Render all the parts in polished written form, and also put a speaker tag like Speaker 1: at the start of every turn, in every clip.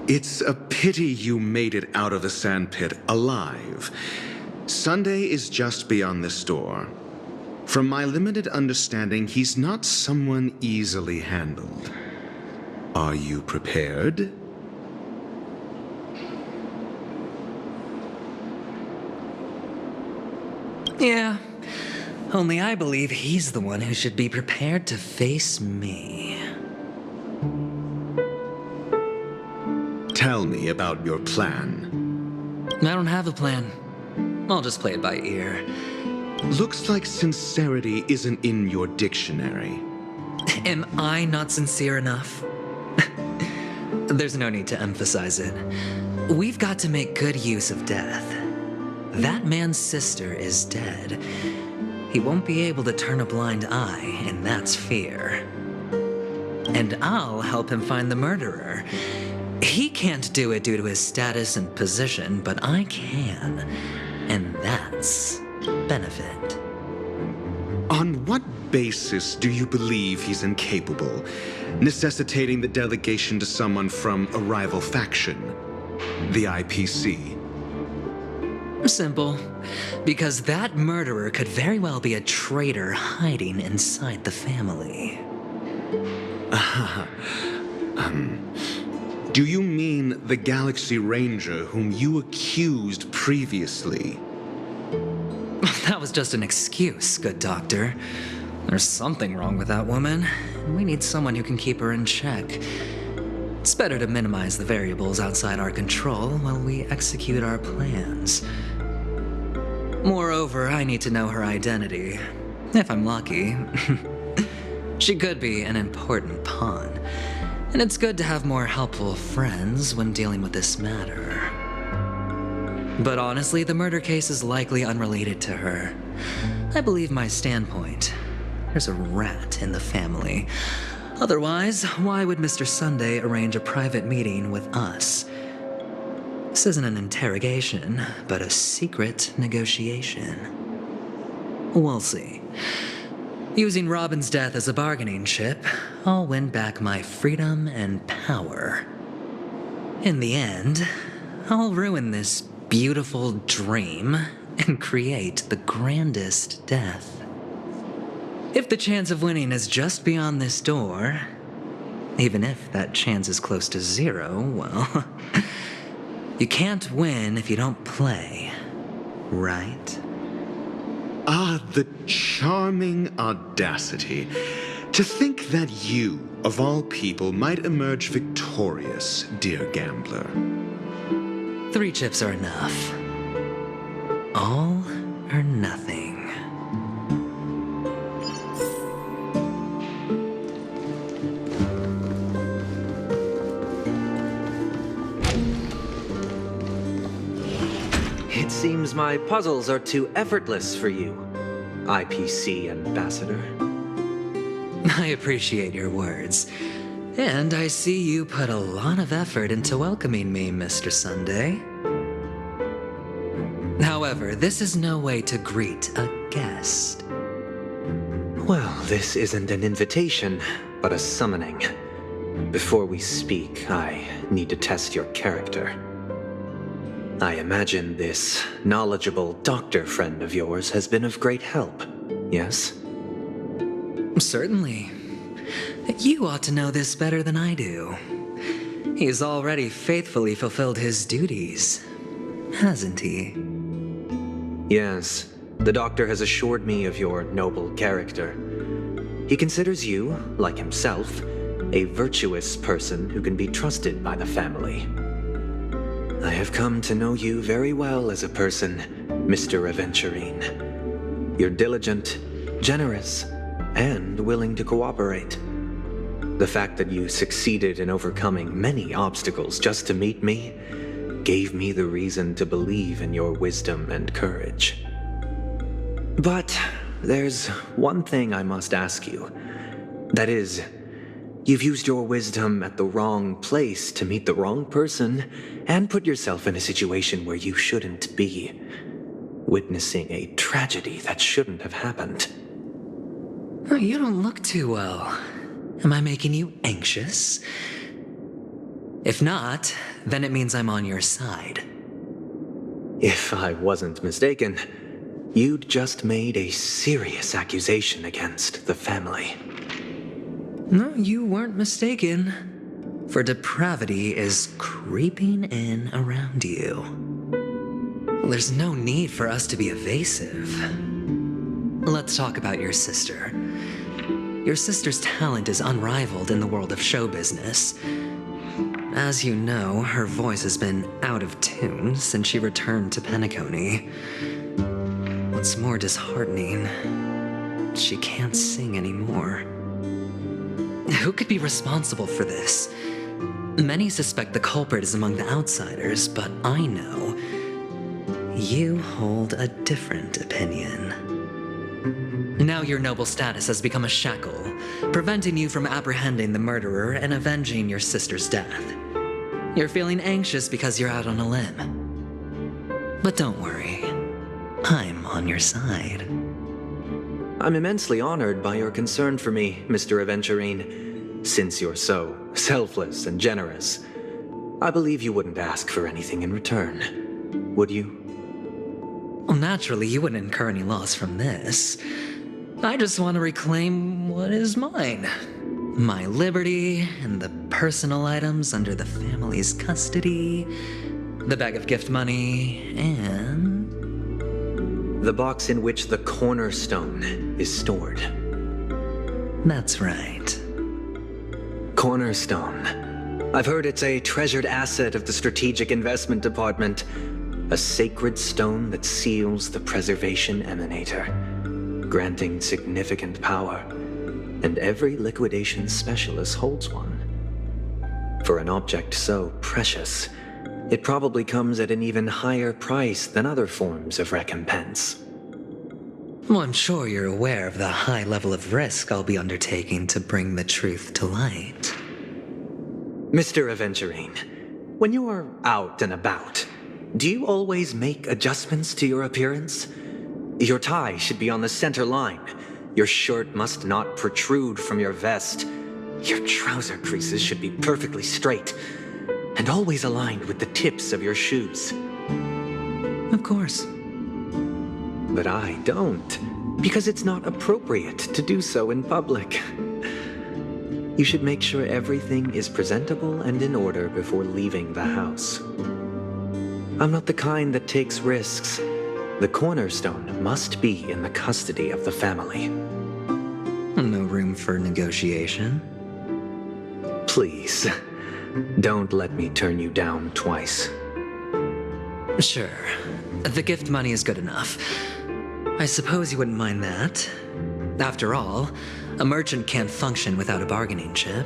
Speaker 1: It's a pity you made it out of the sandpit alive. Sunday is just beyond this door. From my limited understanding, he's not someone easily handled. Are you prepared?
Speaker 2: Yeah, only I believe he's the one who should be prepared to face me.
Speaker 1: Tell me about your plan.
Speaker 2: I don't have a plan. I'll just play it by ear.
Speaker 1: Looks like sincerity isn't in your dictionary.
Speaker 2: Am I not sincere enough? There's no need to emphasize it. We've got to make good use of death. That man's sister is dead. He won't be able to turn a blind eye, and that's fear. And I'll help him find the murderer. He can't do it due to his status and position, but I can. And that's benefit.
Speaker 1: On what basis do you believe he's incapable, necessitating the delegation to someone from a rival faction, the IPC?
Speaker 2: Simple. Because that murderer could very well be a traitor hiding inside the family.
Speaker 1: Do you mean the Galaxy Ranger whom you accused previously?
Speaker 2: That was just an excuse, good doctor. There's something wrong with that woman. We need someone who can keep her in check. It's better to minimize the variables outside our control while we execute our plans. Moreover, I need to know her identity. If I'm lucky. She could be an important pawn. And it's good to have more helpful friends when dealing with this matter. But honestly, the murder case is likely unrelated to her. I believe my standpoint. There's a rat in the family. Otherwise, why would Mr. Sunday arrange a private meeting with us? This isn't an interrogation, but a secret negotiation. We'll see. Using Robin's death as a bargaining chip, I'll win back my freedom and power. In the end, I'll ruin this beautiful dream and create the grandest death. If the chance of winning is just beyond this door, even if that chance is close to zero, well, you can't win if you don't play, right?
Speaker 1: Ah, the charming audacity. To think that you, of all people, might emerge victorious, dear gambler.
Speaker 2: 3 chips are enough. All or nothing.
Speaker 3: It seems my puzzles are too effortless for you, IPC Ambassador.
Speaker 2: I appreciate your words. And I see you put a lot of effort into welcoming me, Mr. Sunday. However, this is no way to greet a guest.
Speaker 3: Well, this isn't an invitation, but a summoning. Before we speak, I need to test your character. I imagine this knowledgeable doctor friend of yours has been of great help, yes?
Speaker 2: Certainly. You ought to know this better than I do. He's already faithfully fulfilled his duties, hasn't he?
Speaker 3: Yes, the doctor has assured me of your noble character. He considers you, like himself, a virtuous person who can be trusted by the family. I have come to know you very well as a person, Mr. Aventurine. You're diligent, generous, and willing to cooperate. The fact that you succeeded in overcoming many obstacles just to meet me gave me the reason to believe in your wisdom and courage. But there's one thing I must ask you. That is, you've used your wisdom at the wrong place to meet the wrong person and put yourself in a situation where you shouldn't be, witnessing a tragedy that shouldn't have happened.
Speaker 2: You don't look too well. Am I making you anxious? If not, then it means I'm on your side.
Speaker 3: If I wasn't mistaken, you'd just made a serious accusation against the family.
Speaker 2: No, you weren't mistaken. For depravity is creeping in around you. There's no need for us to be evasive. Let's talk about your sister. Your sister's talent is unrivaled in the world of show business. As you know, her voice has been out of tune since she returned to Penacony. What's more disheartening, she can't sing anymore. Who could be responsible for this? Many suspect the culprit is among the outsiders, but I know you hold a different opinion. Now your noble status has become a shackle, preventing you from apprehending the murderer and avenging your sister's death. You're feeling anxious because you're out on a limb. But don't worry, I'm on your side.
Speaker 3: I'm immensely honored by your concern for me, Mr. Aventurine. Since you're so selfless and generous, I believe you wouldn't ask for anything in return, would you?
Speaker 2: Well, naturally, you wouldn't incur any loss from this. I just want to reclaim what is mine. My liberty and the personal items under the family's custody, the bag of gift money, and...
Speaker 3: the box in which the cornerstone is stored.
Speaker 2: That's right.
Speaker 3: Cornerstone. I've heard it's a treasured asset of the Strategic Investment Department. A sacred stone that seals the preservation emanator, granting significant power, and every liquidation specialist holds one. For an object so precious, it probably comes at an even higher price than other forms of recompense.
Speaker 2: Well, I'm sure you're aware of the high level of risk I'll be undertaking to bring the truth to light.
Speaker 3: Mr. Aventurine, when you're out and about, do you always make adjustments to your appearance? Your tie should be on the center line. Your shirt must not protrude from your vest. Your trouser creases should be perfectly straight and always aligned with the tips of your shoes.
Speaker 2: Of course.
Speaker 3: But I don't, because it's not appropriate to do so in public. You should make sure everything is presentable and in order before leaving the house. I'm not the kind that takes risks. The cornerstone must be in the custody of the family.
Speaker 2: No room for negotiation.
Speaker 3: Please, don't let me turn you down twice.
Speaker 2: Sure. The gift money is good enough. I suppose you wouldn't mind that. After all, a merchant can't function without a bargaining chip.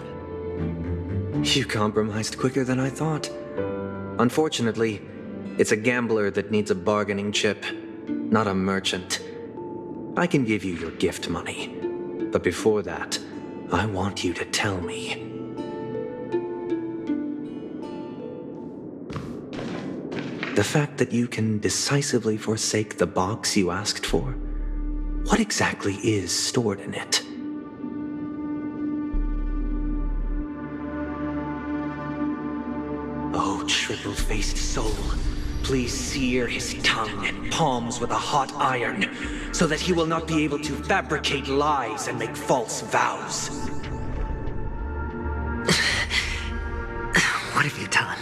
Speaker 3: You compromised quicker than I thought. Unfortunately, it's a gambler that needs a bargaining chip, not a merchant. I can give you your gift money, but before that, I want you to tell me. The fact that you can decisively forsake the box you asked for, what exactly is stored in it? Oh, triple-faced soul. Please sear his tongue and palms with a hot iron, so that he will not be able to fabricate lies and make false vows.
Speaker 2: What have you done?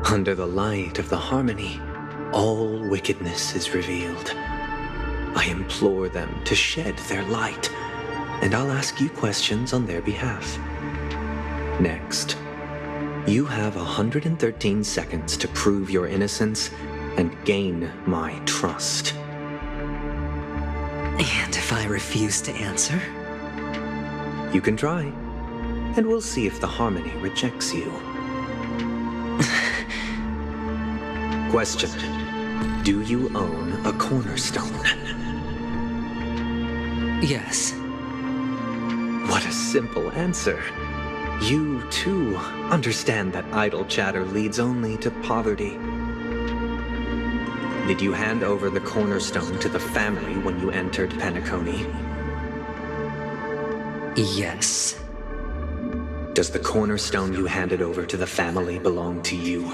Speaker 3: Under the light of the harmony, all wickedness is revealed. I implore them to shed their light, and I'll ask you questions on their behalf. Next, you have 113 seconds to prove your innocence and gain my trust.
Speaker 2: And if I refuse to answer?
Speaker 3: You can try, and we'll see if the harmony rejects you. Question: do you own a cornerstone?
Speaker 2: Yes.
Speaker 3: What a simple answer. You, too, understand that idle chatter leads only to poverty. Did you hand over the cornerstone to the family when you entered Penacony?
Speaker 2: Yes.
Speaker 3: Does the cornerstone you handed over to the family belong to you?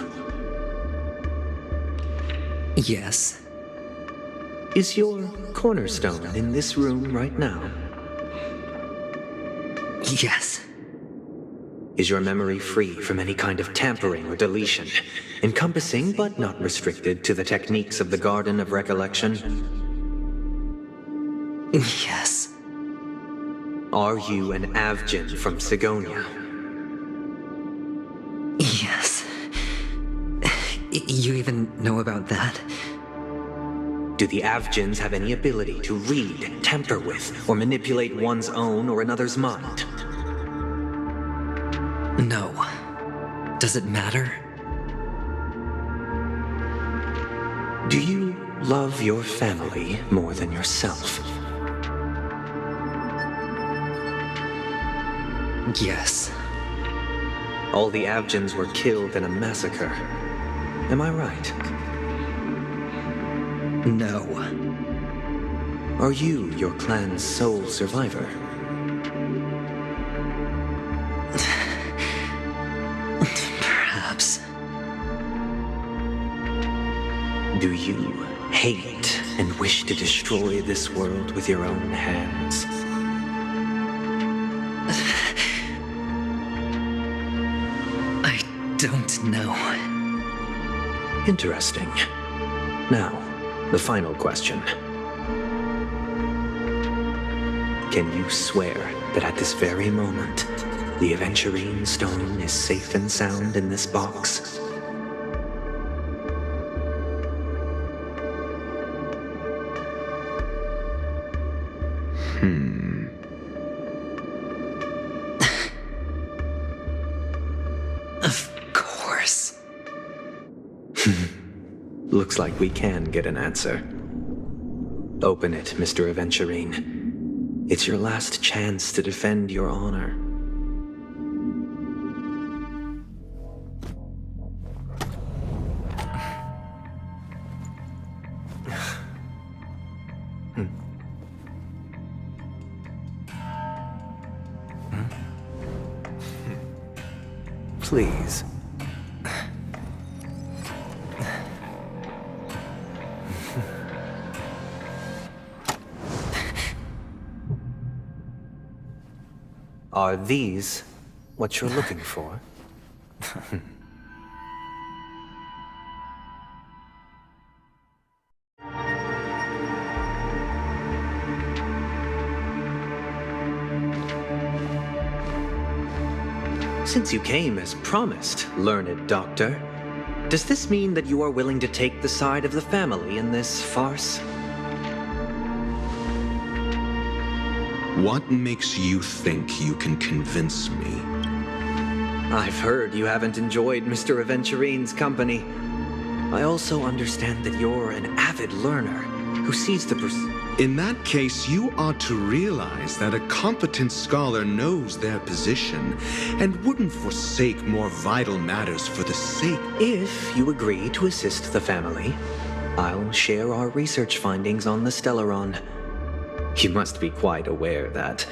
Speaker 2: Yes.
Speaker 3: Is your cornerstone in this room right now?
Speaker 2: Yes.
Speaker 3: Is your memory free from any kind of tampering or deletion, encompassing but not restricted to the techniques of the Garden of Recollection?
Speaker 2: Yes.
Speaker 3: Are you an Avgin from Sigonia?
Speaker 2: Yes. You even know about that?
Speaker 3: Do the Avgins have any ability to read, tamper with, or manipulate one's own or another's mind?
Speaker 2: No. Does it matter?
Speaker 3: Do you love your family more than yourself?
Speaker 2: Yes.
Speaker 3: All the Avgins were killed in a massacre. Am I right?
Speaker 2: No.
Speaker 3: Are you your clan's sole survivor?
Speaker 2: Perhaps.
Speaker 3: Do you hate and wish to destroy this world with your own hands?
Speaker 2: I don't know.
Speaker 3: Interesting. Now, the final question. Can you swear that at this very moment, the Aventurine stone is safe and sound in this box?
Speaker 2: Of course.
Speaker 3: Looks like we can get an answer. Open it, Mr. Aventurine. It's your last chance to defend your honor. Please. Are these what you're looking for? Since you came as promised, learned doctor, does this mean that you are willing to take the side of the family in this farce?
Speaker 1: What makes you think you can convince me?
Speaker 3: I've heard you haven't enjoyed Mr. Aventurine's company. I also understand that you're an avid learner who sees the
Speaker 1: In that case, you ought to realize that a competent scholar knows their position and wouldn't forsake more vital matters for the sake.
Speaker 3: If you agree to assist the family, I'll share our research findings on the Stellaron. You must be quite aware that,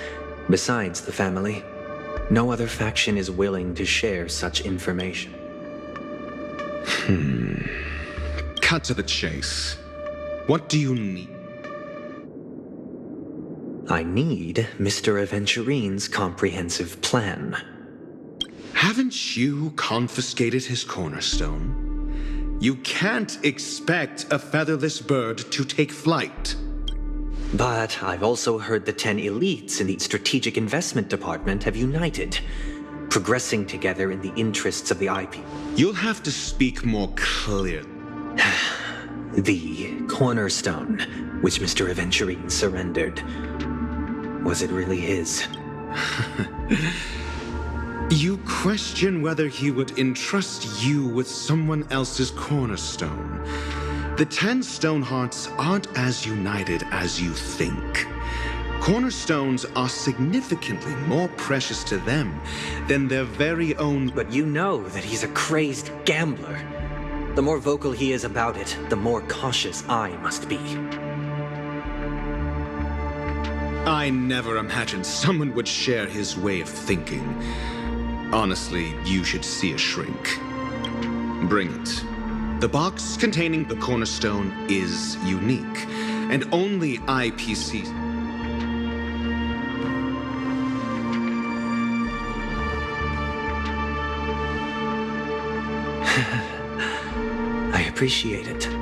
Speaker 3: besides the family, no other faction is willing to share such information.
Speaker 1: Cut to the chase. What do you need?
Speaker 3: I need Mr. Aventurine's comprehensive plan.
Speaker 1: Haven't you confiscated his cornerstone? You can't expect a featherless bird to take flight.
Speaker 3: But I've also heard the 10 elites in the Strategic Investment Department have united, progressing together in the interests of the IP.
Speaker 1: You'll have to speak more clearly.
Speaker 3: The cornerstone, which Mr. Aventurine surrendered. Was it really his?
Speaker 1: You question whether he would entrust you with someone else's cornerstone. The 10 Stonehearts aren't as united as you think. Cornerstones are significantly more precious to them than their very own.
Speaker 3: But you know that he's a crazed gambler. The more vocal he is about it, the more cautious I must be.
Speaker 1: I never imagined someone would share his way of thinking. Honestly, you should see a shrink. Bring it. The box containing the cornerstone is unique, and only IPC.
Speaker 3: I appreciate it.